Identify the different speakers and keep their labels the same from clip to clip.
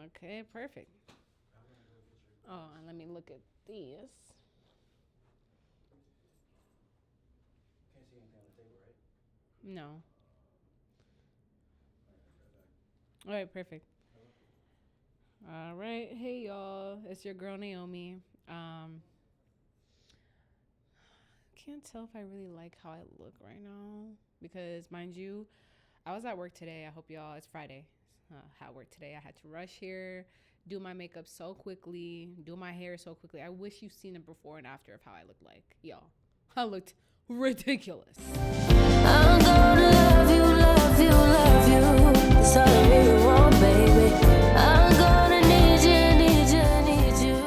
Speaker 1: Okay, perfect. Oh, and let me look at these.
Speaker 2: Can't see anything on the table, right?
Speaker 1: No. All right, perfect. All right, hey y'all, it's your girl Naomi. Can't tell if I really like how I look right now because, mind you, I was at work today. I hope y'all. It's Friday. At work today, I had to rush here, do my makeup so quickly, do my hair so quickly. I wish you've seen it before and after of how I looked like, y'all. I looked ridiculous. I'm gonna love you, love you, love you. That's all I really want, baby. I'm gonna need you, need you, need you.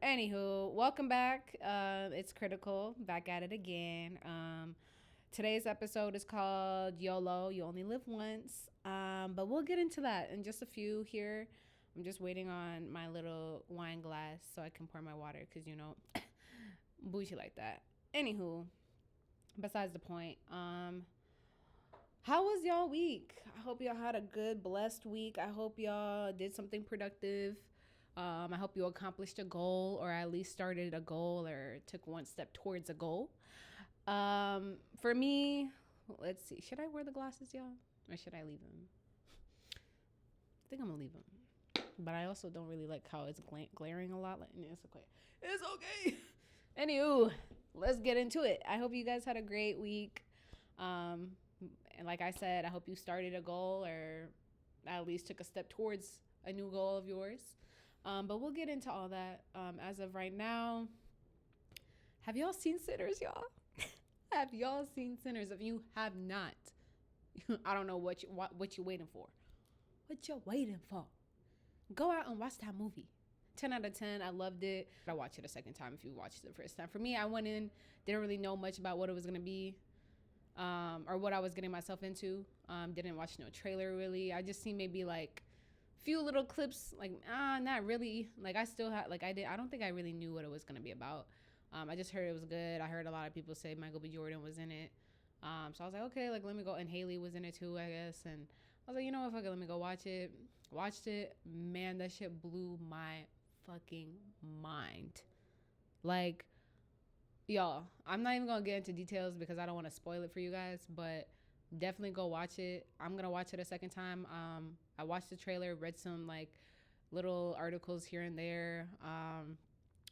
Speaker 1: Anywho, welcome back. It's Critical, back at it again. Today's episode is called YOLO, You Only Live Once. But we'll get into that in just a few here. I'm just waiting on my little wine glass so I can pour my water because, you know, bougie like that. Anywho, besides the point, how was y'all week? I hope y'all had a good, blessed week. I hope y'all did something productive. I hope you accomplished a goal or at least started a goal or took one step towards a goal. For me, let's see. Should I wear the glasses, y'all? Or should I leave them? I think I'm gonna leave them. But I also don't really like how it's glaring a lot. Like, it's okay. It's okay. Anywho, let's get into it. I hope you guys had a great week. And like I said, I hope you started a goal or at least took a step towards a new goal of yours. But we'll get into all that. As of right now, have y'all seen Sinners, y'all? Have y'all seen Sinners? If you have not, I don't know what you waiting for. What you waiting for? Go out and watch that movie. 10 out of 10. I loved it. I watch it a second time if you watched it the first time. For me, I went in, didn't really know much about what it was going to be or what I was getting myself into. Didn't watch no trailer really. I just seen maybe like few little clips, like, not really. Like, I still had, like, I don't think I really knew what it was going to be about. I just heard it was good. I heard a lot of people say Michael B. Jordan was in it. So I was like, okay, like, let me go. And Haley was in it too, I guess. And I was like, you know what, fuck it, let me go watch it. Watched it. Man, that shit blew my fucking mind. Like, y'all, I'm not even going to get into details because I don't want to spoil it for you guys, but definitely go watch it. I'm going to watch it a second time. I watched the trailer, read some, like, little articles here and there,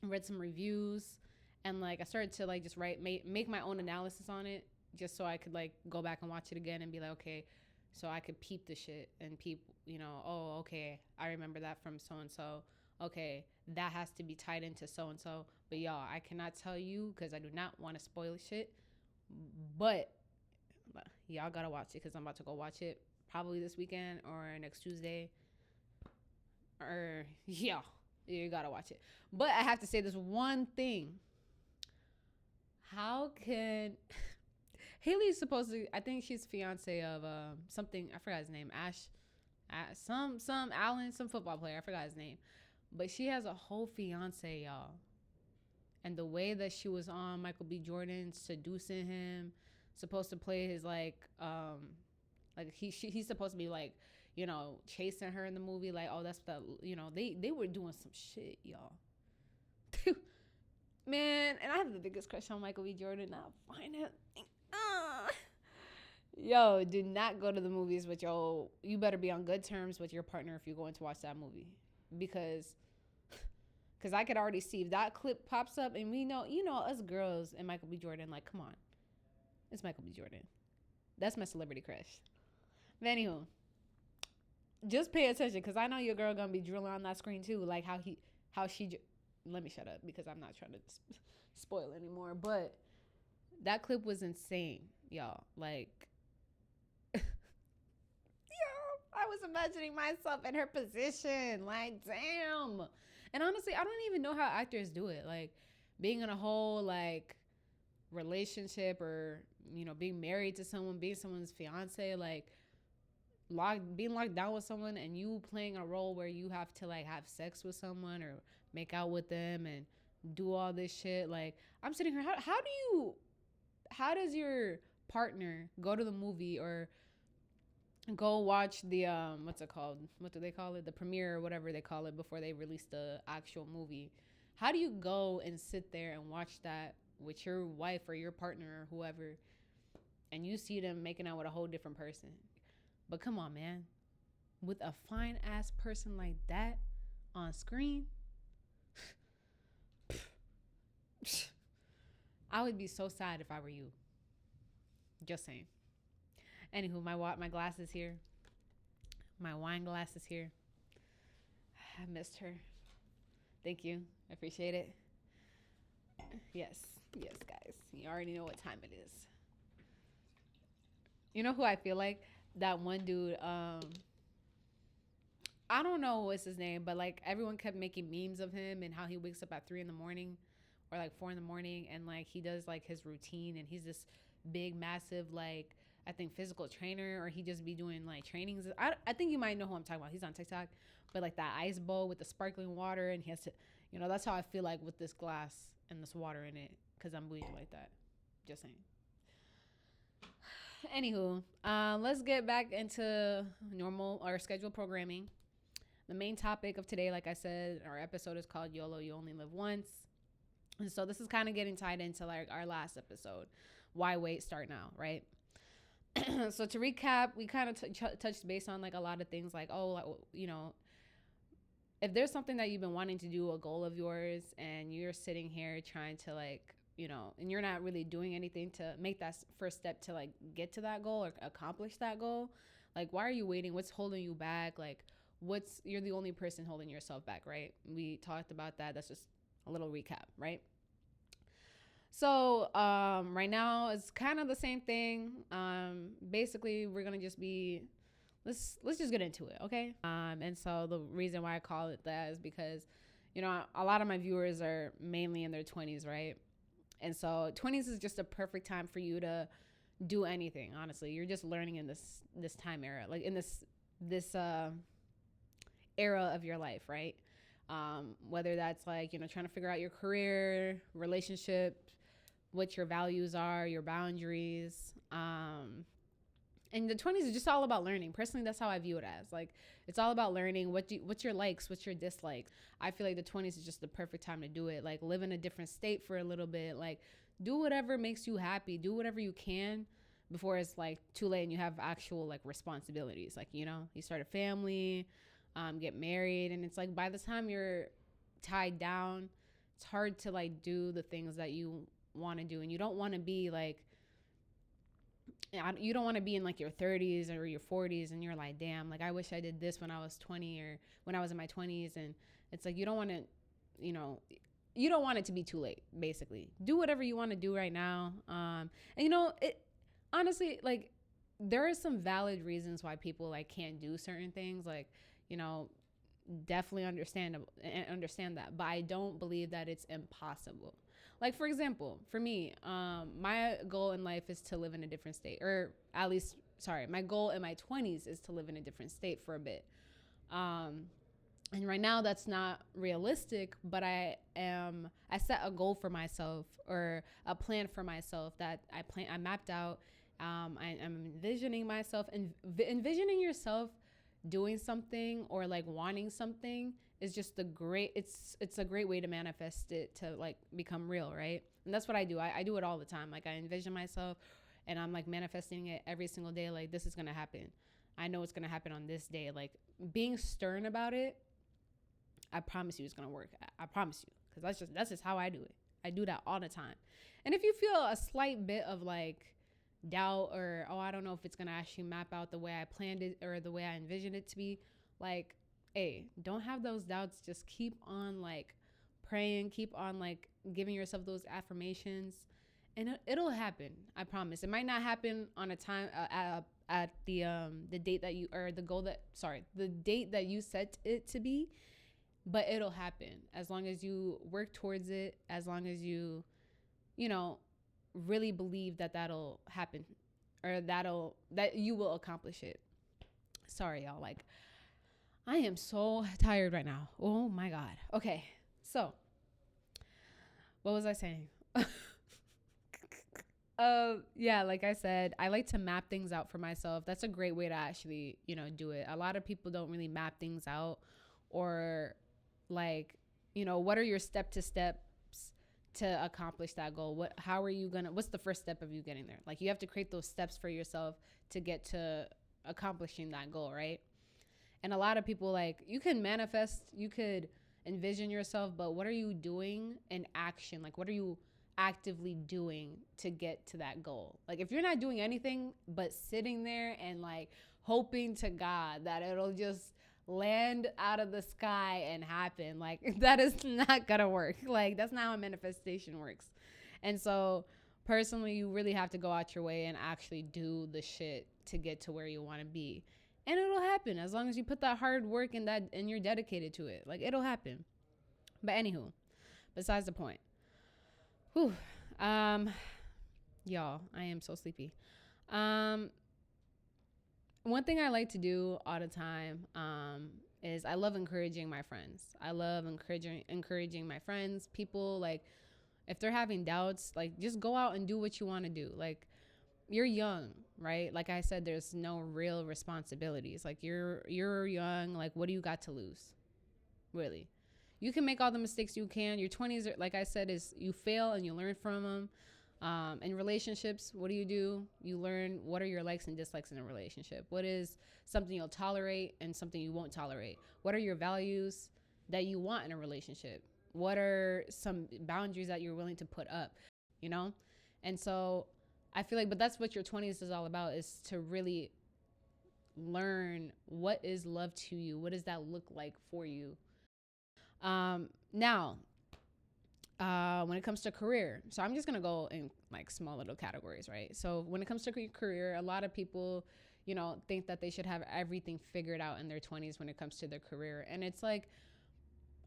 Speaker 1: read some reviews, and like I started to like just make my own analysis on it just so I could like go back and watch it again and be like, okay, so I could peep the shit and peep, you know, oh, okay, I remember that from so and so. Okay, that has to be tied into so and so. But y'all, I cannot tell you because I do not want to spoil shit. But y'all gotta watch it because I'm about to go watch it probably this weekend or next Tuesday. Or yeah, you gotta watch it. But I have to say this one thing. How can Haley's supposed to? I think she's fiance of something. I forgot his name. Some Allen, some football player. I forgot his name. But she has a whole fiance, y'all. And the way that she was on Michael B. Jordan seducing him, supposed to play his like he's supposed to be like, you know, chasing her in the movie. Like, oh, that's the, you know, they were doing some shit, y'all. Man, and I have the biggest crush on Michael B. Jordan. Now find it. Yo, do not go to the movies with your. You better be on good terms with your partner if you're going to watch that movie, because I could already see if that clip pops up, and we know, you know, us girls and Michael B. Jordan. Like, come on, it's Michael B. Jordan. That's my celebrity crush. But anywho, just pay attention because I know your girl gonna be drilling on that screen too, like how she. Let me shut up because I'm not trying to spoil anymore. But that clip was insane, y'all. Like, yo, I was imagining myself in her position. Like, damn. And honestly, I don't even know how actors do it. Like, being in a whole like relationship or, you know, being married to someone, being someone's fiance, like being locked down with someone and you playing a role where you have to like have sex with someone or make out with them and do all this shit. Like, I'm sitting here, how does your partner go to the movie or go watch the what's it called? What do they call it? The premiere or whatever they call it before they release the actual movie. How do you go and sit there and watch that with your wife or your partner or whoever, and you see them making out with a whole different person? But come on, man, with a fine ass person like that on screen, I would be so sad if I were you. Just saying. Anywho, my glass is here. My wine glass is here. I missed her. Thank you. I appreciate it. Yes. Yes, guys. You already know what time it is. You know who I feel like? That one dude, I don't know what's his name, but like everyone kept making memes of him and how he wakes up at 3 in the morning or like 4 in the morning, and like he does like his routine, and he's this big, massive, like I think physical trainer, or he just be doing like trainings. I think you might know who I'm talking about. He's on TikTok, but like that ice bowl with the sparkling water, and he has to, that's how I feel like with this glass and this water in it, because I'm bleeding like that. Just saying. Anywho, let's get back into normal or scheduled programming. The main topic of today, like I said, our episode is called YOLO, You Only Live Once. And so this is kind of getting tied into like our last episode, Why Wait, Start Now, right? So to recap, we kind of touched base on like a lot of things, like, oh, like, if there's something that you've been wanting to do, a goal of yours, and you're sitting here trying to like, and you're not really doing anything to make that first step to like get to that goal or accomplish that goal, like, why are you waiting? What's holding you back? Like, you're the only person holding yourself back, right? We talked about that. That's just a little recap, right? So right now it's kind of the same thing. Basically, we're gonna just be let's just get into it, okay? And so the reason why I call it that is because, a lot of my viewers are mainly in their 20s, right? And so 20s is just a perfect time for you to do anything. Honestly, you're just learning in this time era, like in this era of your life, right? Whether that's like, trying to figure out your career, relationship, what your values are, your boundaries. And the 20s is just all about learning. Personally, that's how I view it as. Like, it's all about learning. What's your likes? What's your dislikes? I feel like the 20s is just the perfect time to do it. Like, live in a different state for a little bit. Like, do whatever makes you happy. Do whatever you can before it's like too late and you have actual like responsibilities. Like, you start a family, get married, and it's like by the time you're tied down, it's hard to like do the things that you want to do. And you don't want to be like, you don't want to be in like your 30s or your 40s and you're like, damn, like I wish I did this when I was 20 or when I was in my 20s. And it's like, you don't want to, you don't want it to be too late. Basically, do whatever you want to do right now. And it honestly, like, there are some valid reasons why people like can't do certain things, like, definitely understand that, but I don't believe that it's impossible. Like, for example, for me, my goal in life is to live in a different state, or at least, my goal in my 20s is to live in a different state for a bit. And right now that's not realistic, but I set a goal for myself, or a plan for myself that I mapped out. I'm envisioning myself, and envisioning yourself doing something or like wanting something is just it's a great way to manifest it to like become real, right? And that's what I do. I do it all the time. Like, I envision myself and I'm like manifesting it every single day. Like, this is gonna happen. I know it's gonna happen on this day. Like, being stern about it, I promise you it's gonna work. I promise you, because that's just how I do it. I do that all the time. And if you feel a slight bit of like doubt, or I don't know if it's gonna actually map out the way I planned it or the way I envisioned it to be, like, hey, don't have those doubts. Just keep on like praying, keep on like giving yourself those affirmations, and it'll happen. I promise. It might not happen on a time at the date that you, or the date that you set it to be, but it'll happen as long as you work towards it, as long as you really believe that that'll happen, or that you will accomplish it. Sorry, y'all. Like, I am so tired right now. Oh my God. Okay. So what was I saying? Yeah, like I said, I like to map things out for myself. That's a great way to actually, do it. A lot of people don't really map things out, or like, what are your step to steps to accomplish that goal? How are you gonna, what's the first step of you getting there? Like, you have to create those steps for yourself to get to accomplishing that goal, right? And a lot of people, like, you can manifest, you could envision yourself, but what are you doing in action? Like, what are you actively doing to get to that goal? Like, if you're not doing anything but sitting there and like hoping to God that it'll just land out of the sky and happen, like, that is not gonna work. Like, that's not how manifestation works. And so personally, you really have to go out your way and actually do the shit to get to where you want to be, and it'll happen as long as you put that hard work in that and you're dedicated to it. Like, it'll happen. But anywho, besides the point. Whew. Um, y'all, I am so sleepy. Um, One thing I like to do all the time is I love encouraging my friends. I love encouraging my friends. People, like, if they're having doubts, like, just go out and do what you want to do. Like, you're young, right? Like I said, there's no real responsibilities. Like, you're young. Like, what do you got to lose? Really? You can make all the mistakes you can. Your 20s, like I said, is you fail and you learn from them. In relationships, what do? You learn what are your likes and dislikes in a relationship. What is something you'll tolerate and something you won't tolerate? What are your values that you want in a relationship? What are some boundaries that you're willing to put up? You know? And so I feel like, but that's what your 20s is all about, is to really learn what is love to you. What does that look like for you? Now, when it comes to career, so I'm just gonna go in like small little categories, right? So when it comes to career, a lot of people, think that they should have everything figured out in their 20s when it comes to their career, and it's like,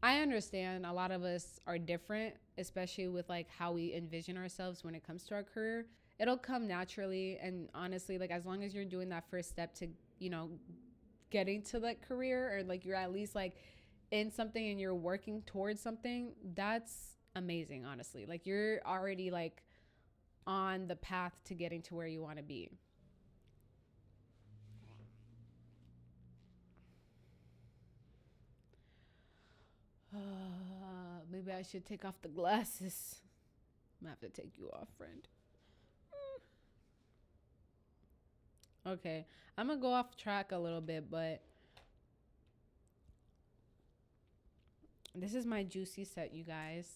Speaker 1: I understand a lot of us are different, especially with like how we envision ourselves when it comes to our career. It'll come naturally, and honestly, like, as long as you're doing that first step to, you know, getting to that career, or like you're at least like in something and you're working towards something, that's amazing, honestly. Like, you're already like on the path to getting to where you want to be. Maybe I should take off the glasses. I'm gonna have to take you off, friend. Okay, I'm gonna go off track a little bit, but this is my juicy set, you guys.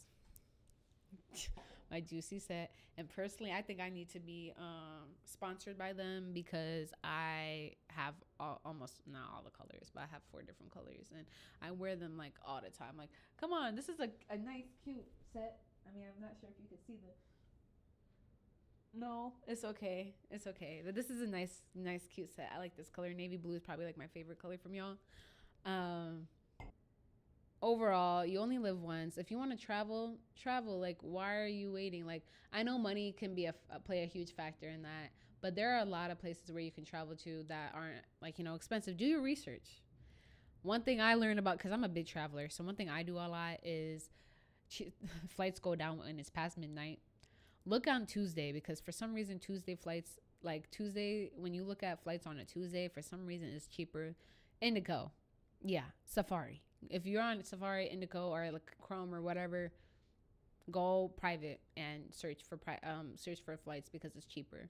Speaker 1: My juicy set. And personally, I think I need to be sponsored by them, because I have almost, not all the colors, but I have 4 different colors, and I wear them like all the time. Like, come on, this is a nice, cute set. I mean, I'm not sure if you could see the. No, it's okay. It's okay. But this is a nice, cute set. I like this color. Navy blue is probably like my favorite color from y'all. Um, Overall, you only live once. If you want to travel. Like, why are you waiting? Like, I know money can be play a huge factor in that, but there are a lot of places where you can travel to that aren't, like, expensive. Do your research. One thing I learned about, because I'm a big traveler, so one thing I do a lot is flights go down when it's past midnight. Look on Tuesday, because for some reason Tuesday flights, like Tuesday, when you look at flights on a Tuesday, for some reason it's cheaper. Indigo, yeah, Safari. If you're on Safari, Indigo, or like Chrome or whatever, go private and search for flights, because it's cheaper.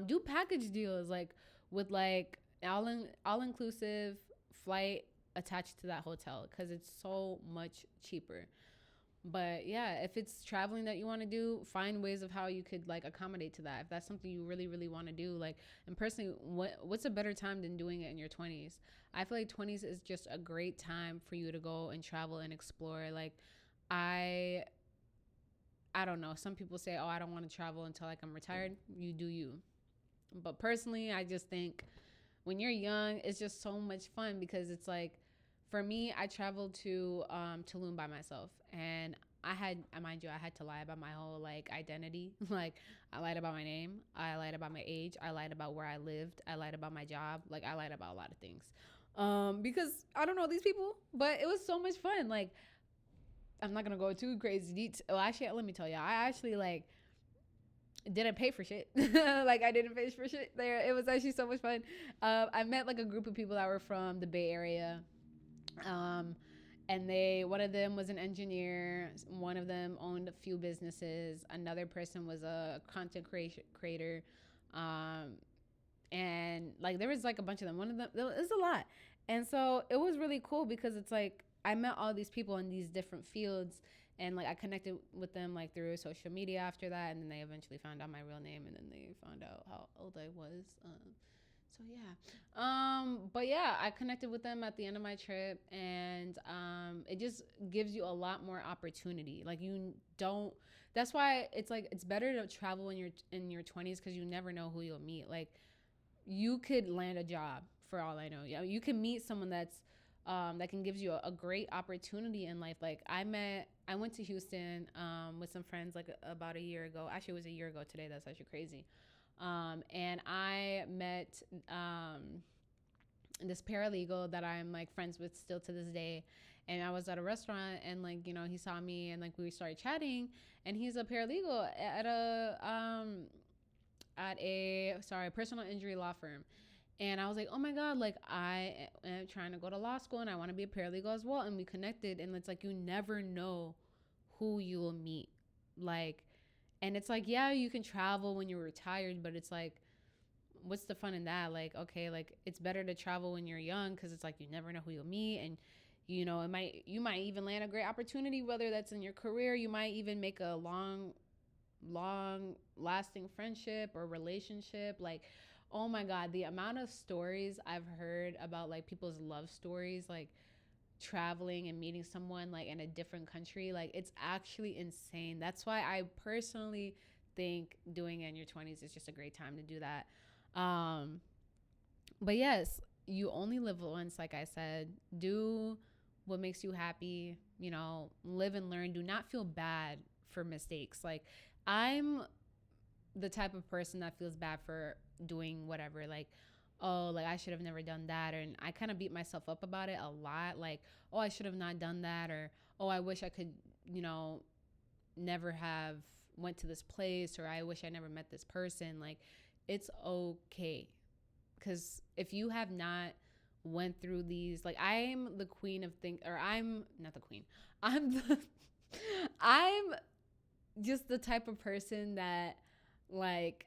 Speaker 1: Do package deals, like with like all inclusive flight attached to that hotel, because it's so much cheaper. But yeah, if it's traveling that you want to do, find ways of how you could like accommodate to that. If that's something you really want to do, like, and personally, what's a better time than doing it in your 20s? I feel like 20s is just a great time for you to go and travel and explore. Like, I I don't know. Some people say, "Oh, I don't want to travel until like I'm retired." You do you. But personally, I just think when you're young, it's just so much fun, because it's like, for me, I traveled to Tulum by myself, and mind you, I had to lie about my whole like identity. Like, I lied about my name, I lied about my age, I lied about where I lived, I lied about my job, like, I lied about a lot of things. Because I don't know these people, but it was so much fun. Like, I'm not gonna go too crazy detail. Well, actually, let me tell you, I actually like Didn't pay for shit. Like I didn't pay for shit there. It was actually so much fun. I met like a group of people that were from the Bay Area. Um, and one of them was an engineer. One of them owned a few businesses. Another person was a content creator. Um, and like there was like a bunch of them. One of them, it was a lot. And so it was really cool because it's like I met all these people in these different fields, and like I connected with them like through social media after that, and then they eventually found out my real name, and then they found out how old I was. So yeah, but yeah, I connected with them at the end of my trip, and it just gives you a lot more opportunity. Like you don't. That's why it's like it's better to travel when you're in your 20s because you never know who you'll meet. Like you could land a job for all I know. Yeah, you can meet someone that can give you a great opportunity in life. Like I went to Houston with some friends like about a year ago. Actually, it was a year ago today. That's actually crazy. And I met this paralegal that I'm like friends with still to this day. And I was at a restaurant and like, you know, he saw me and like we started chatting, and he's a paralegal at a personal injury law firm. And I was like, oh my God, like I am trying to go to law school and I want to be a paralegal as well. And we connected, and it's like you never know who you will meet. Like, and it's like, yeah, you can travel when you're retired, but it's like, what's the fun in that? Like, okay, like it's better to travel when you're young because it's like you never know who you'll meet, and you know, you might even land a great opportunity, whether that's in your career. You might even make a long lasting friendship or relationship. Like, oh my God, the amount of stories I've heard about like people's love stories, like traveling and meeting someone like in a different country, like it's actually insane. That's why I personally think doing it in your 20s is just a great time to do that. um but yes, you only live once. Like I said, do what makes you happy, you know, live and learn. Do not feel bad for mistakes. Like I'm the type of person that feels bad for doing whatever. Like, oh, like I should have never done that. And I kind of beat myself up about it a lot. Like, oh, I should have not done that. Or, oh, I wish I could, you know, never have went to this place, or I wish I never met this person. Like, it's okay. Because if you have not went through these, like I'm the queen of things, or I'm not the queen. I'm the, I'm just the type of person that like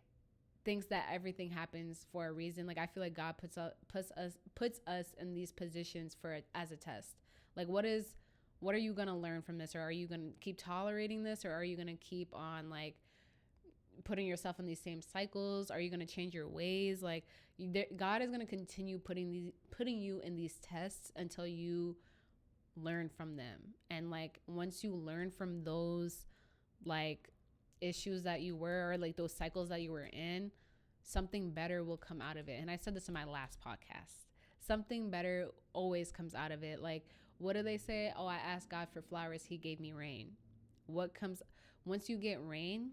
Speaker 1: thinks that everything happens for a reason. Like I feel like God puts us in these positions for as a test. Like what are you gonna learn from this, or are you gonna keep tolerating this, or are you gonna keep on like putting yourself in these same cycles? Are you gonna change your ways? Like God is gonna continue putting you in these tests until you learn from them. And like once you learn from those like issues that you were, or like those cycles that you were in, something better will come out of it. And I said this in my last podcast. Something better always comes out of it. Like, what do they say? Oh, I asked God for flowers, he gave me rain. What comes once you get rain,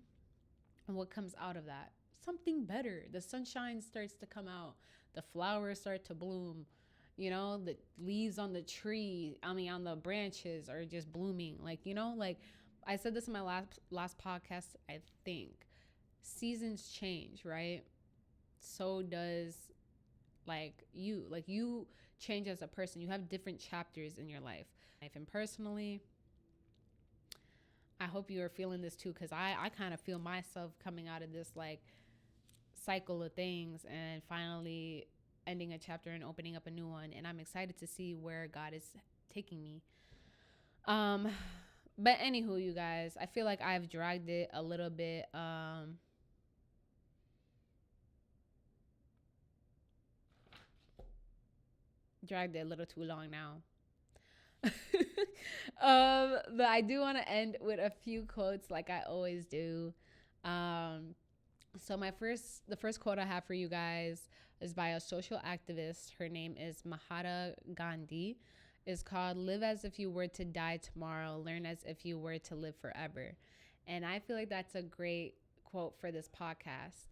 Speaker 1: what comes out of that? Something better. The sunshine starts to come out. The flowers start to bloom. You know, the leaves on the tree, on the branches are just blooming. Like, you know, like I said this in my last podcast, I think. Seasons change, right? So does like you change as a person. You have different chapters in your life. And personally, I hope you are feeling this too, because I kind of feel myself coming out of this like cycle of things and finally ending a chapter and opening up a new one. And I'm excited to see where God is taking me. But anywho, you guys, I feel like I've dragged it a little bit. Dragged it a little too long now. But I do want to end with a few quotes like I always do. So the first quote I have for you guys is by a social activist. Her name is Mahatma Gandhi. It's called "Live as if you were to die tomorrow, learn as if you were to live forever." And I feel like that's a great quote for this podcast.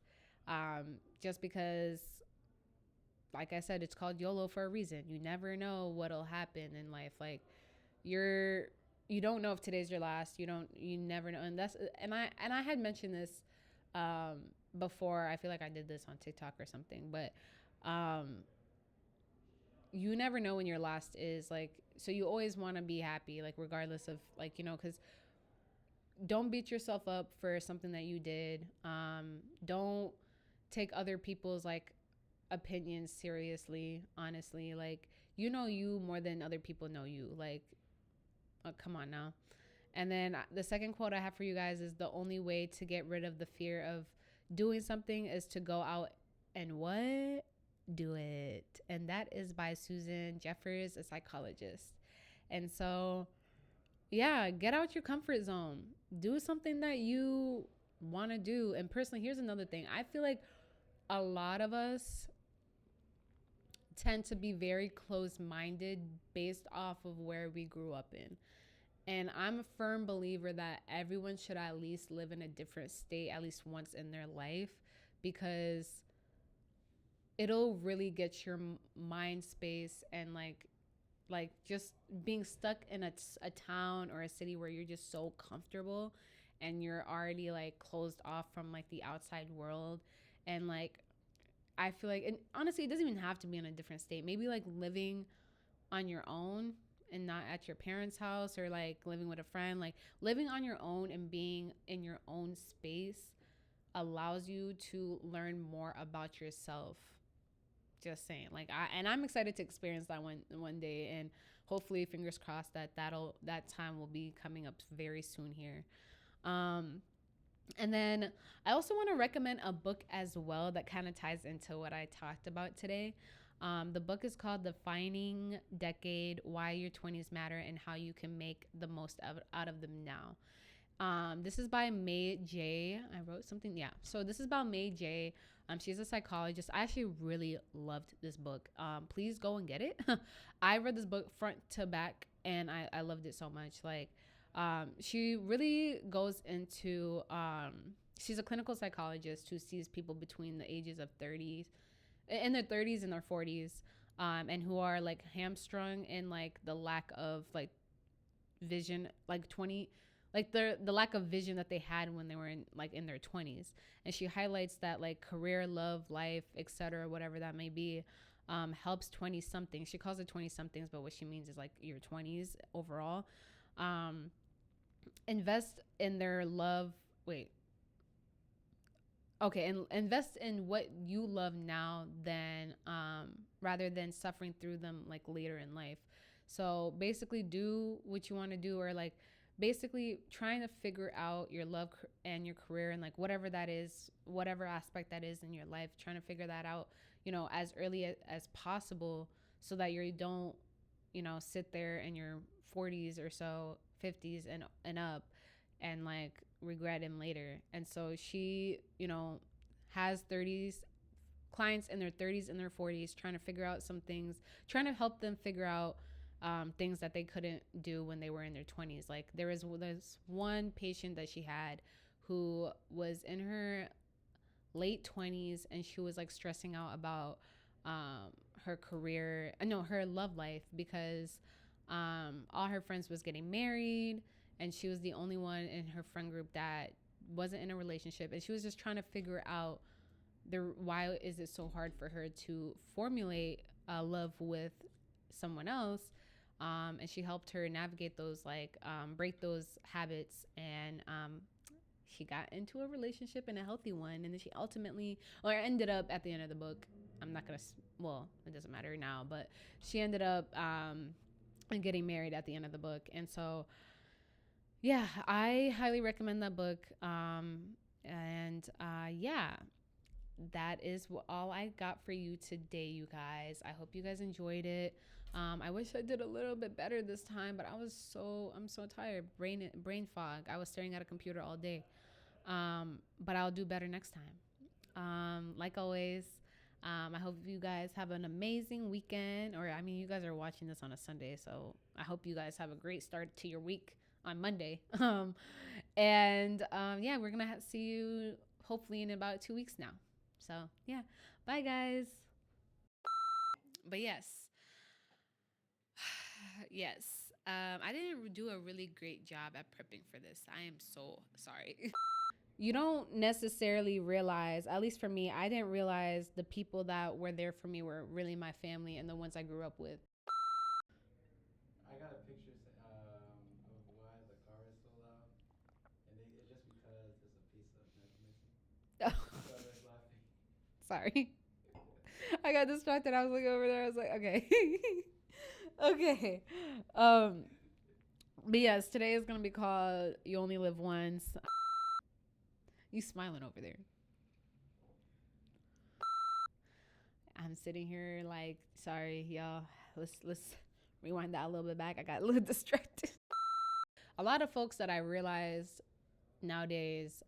Speaker 1: Just because, like I said, it's called YOLO for a reason. You never know what'll happen in life. Like you don't know if today's your last. You never know. And I had mentioned this um, before. I feel like I did this on TikTok or something, but um, you never know when your last is. Like, so you always want to be happy, like regardless of like, because don't beat yourself up for something that you did. Don't take other people's like opinions seriously. Honestly, like you know you more than other people know you. Like, come on now. And then the second quote I have for you guys is the only way to get rid of the fear of doing something is to go out and what? Do it. And that is by Susan Jeffers, a psychologist. And so, yeah, get out your comfort zone. Do something that you want to do. And personally, here's another thing. I feel like a lot of us tend to be very close minded based off of where we grew up in. And I'm a firm believer that everyone should at least live in a different state at least once in their life, because it'll really get your mind space and like just being stuck in a town or a city where you're just so comfortable and you're already like closed off from like the outside world. And like I feel like, and honestly it doesn't even have to be in a different state, maybe like living on your own and not at your parents' house, or like living with a friend, like living on your own and being in your own space allows you to learn more about yourself. Just saying. Like I'm excited to experience that one day, and hopefully fingers crossed that time will be coming up very soon here. Um and then I also want to recommend a book as well that kind of ties into what I talked about today. The book is called Defining Decade: Why Your 20s Matter and How You Can Make the Most out of Them Now. This is by May J. I wrote something. Yeah. So this is about May J. She's a psychologist. I actually really loved this book. Please go and get it. I read this book front to back and I loved it so much. Like, she really goes into, she's a clinical psychologist who sees people between the ages of 30s, in their 30s and their 40s, and who are like hamstrung in like the lack of like vision, like 20, like the lack of vision that they had when they were in their 20s. And she highlights that like career, love, life, etc., whatever that may be, helps 20 something. She calls it 20 somethings, but what she means is like your 20s overall. um Invest in their love. Wait, okay, and invest in what you love now than rather than suffering through them like later in life. So basically do what you want to do, or like basically trying to figure out your love and your career and like whatever that is, whatever aspect that is in your life, trying to figure that out, as early as possible, so that you don't, sit there in your 40s or so, 50s and up, and like regret him later. And so she, has 30s clients in their 30s and their 40s, trying to figure out some things, trying to help them figure out things that they couldn't do when they were in their 20s. Like there was this one patient that she had who was in her late 20s, and she was like stressing out about her career, no, her love life, because all her friends was getting married, and she was the only one in her friend group that wasn't in a relationship. And she was just trying to figure out why is it so hard for her to formulate a love with someone else. And she helped her navigate those, like break those habits, and she got into a relationship, and a healthy one. And then she ultimately, or ended up at the end of the book, I'm not gonna, well, it doesn't matter now, but she ended up getting married at the end of the book. And so yeah, I highly recommend that book. And yeah, that is all I got for you today, you guys. I hope you guys enjoyed it. I wish I did a little bit better this time, but I'm so tired. Brain fog. I was staring at a computer all day. But I'll do better next time. Like always, I hope you guys have an amazing weekend. Or I mean, you guys are watching this on a Sunday, so I hope you guys have a great start to your week on Monday. Yeah, we're gonna see you hopefully in about 2 weeks now. So yeah, bye guys. But yes, yes. I didn't do a really great job at prepping for this. I am so sorry. You don't necessarily realize, at least for me, I didn't realize the people that were there for me were really my family and the ones I grew up with.
Speaker 2: I got a picture of why the car is so loud, and it's just because there's a piece of metal missing. So everyone's laughing.
Speaker 1: Sorry. I got distracted. I was looking over there. I was like, okay. Okay. Um, but yes, today is going to be called You Only Live Once. You smiling over there. I'm sitting here like, sorry, y'all. Let's rewind that a little bit back. I got a little distracted. A lot of folks that I realize nowadays,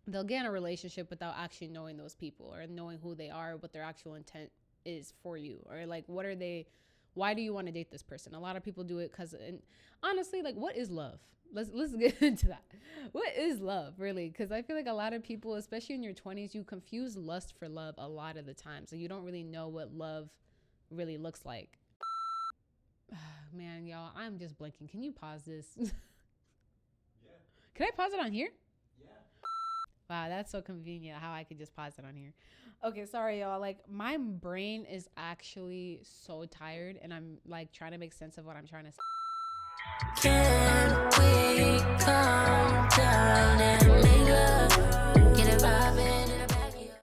Speaker 1: they'll get in a relationship without actually knowing those people or knowing who they are, what their actual intent is for you, or like what are they, why do you want to date this person? A lot of people do it because, and honestly, like what is love? Let's get into that. What is love really? Because I feel like a lot of people, especially in your 20s, you confuse lust for love a lot of the time, so you don't really know what love really looks like. Man, y'all, I'm just blinking. Can you pause this?
Speaker 2: Yeah.
Speaker 1: Can I pause it on here?
Speaker 2: Yeah.
Speaker 1: Wow, that's so convenient how I could just pause it on here. Okay, sorry, y'all. Like, my brain is actually so tired, and I'm like trying to make sense of what I'm trying to say.